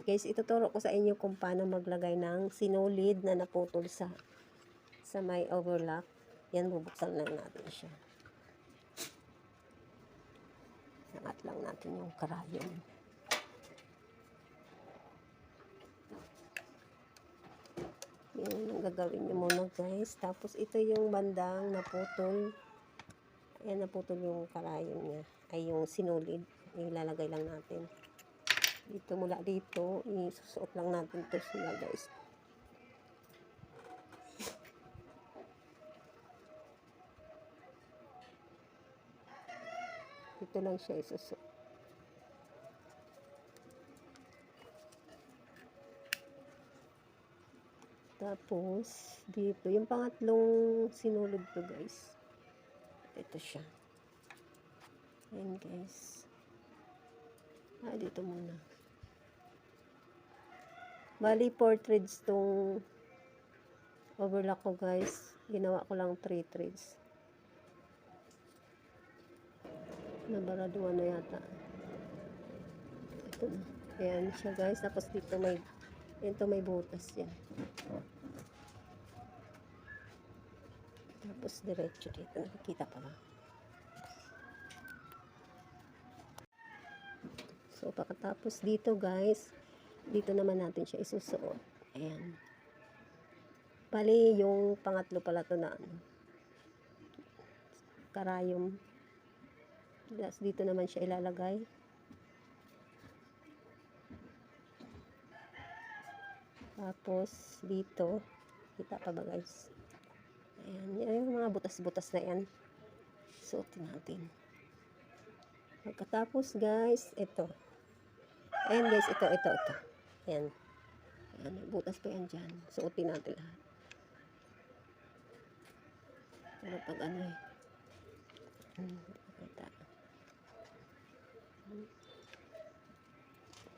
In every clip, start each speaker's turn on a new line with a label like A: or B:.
A: Guys, ituturo ko sa inyo kung paano maglagay ng sinulid na naputol sa may overlock. Yan, bubuksan lang natin siya. Angat lang natin yung karayon. Yan ang gagawin nyo muna guys. Tapos ito yung bandang naputol. Ayan, naputol yung karayon niya. Ay, yung sinulid. Ilalagay lang natin. Dito, mula dito, isusuot lang natin ito sila guys. Dito lang siya isusuot. Tapos, dito, yung pangatlong sinulid ko guys. Ito siya. Ayan guys. Dito muna. Bali, 4 threads tong overlock ko guys. Ginawa ko lang 3 threads. Nabaraduan na yata. Ito na. Ayan siya guys. Tapos dito may butas yan. Tapos diretso dito. Nakikita pa ba? So, pagkatapos dito guys, dito naman natin siya isusuot. Ayan. Bali, yung pangatlo pala to na karayom. Tapos dito naman siya ilalagay. Tapos dito, kita pa ba guys? Ayan, yung mga butas-butas na yan. Suotin natin. Pagkatapos guys, ito. Ayan guys, ito. Ayan. Ayan, butas pa yan dyan. Suotin natin lahat. Para pag ano eh. Kita.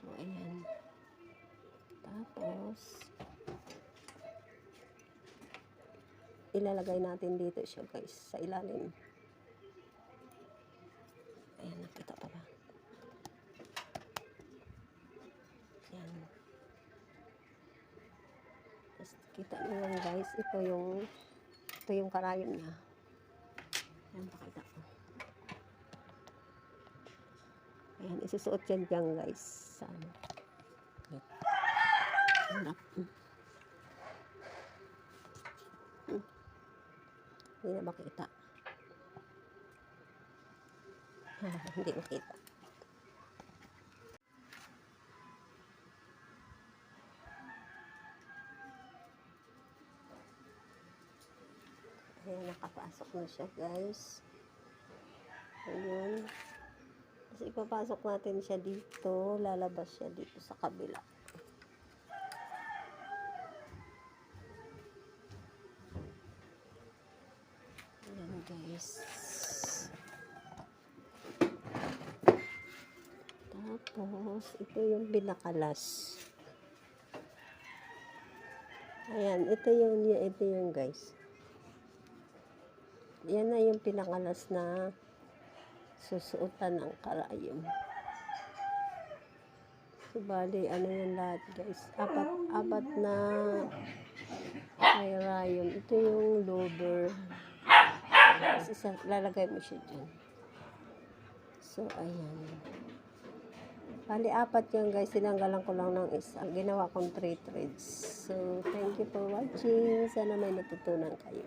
A: So, ayan. Tapos, ilalagay natin dito siya guys, sa ilalim. Ayan, nakita pa ba? Ayan. Tapos, kita nyo lang guys, ito yung karayon niya. Ayan, pakita ko. Ayan, isusuot yan dyan guys. Sana. Hanap. Hindi na makita. Hindi makita. Ayan, nakapasok na siya guys. Ayan. Tapos ipapasok natin siya dito. Lalabas siya dito sa kabila. Ayan guys. Tapos, ito yung pinakalas. Ayan, ito yung guys. Yan na yung pinakalas na susuotan ng karayom. So, bali, ano yung lahat guys? Apat na karayom. Ito yung lower. Lalagay mo siya dyan. So, ayan. Bali, apat yan guys. Tinanggalan ko lang ng isa. Ginawa kong 3 threads. So, thank you for watching. Sana may natutunan kayo.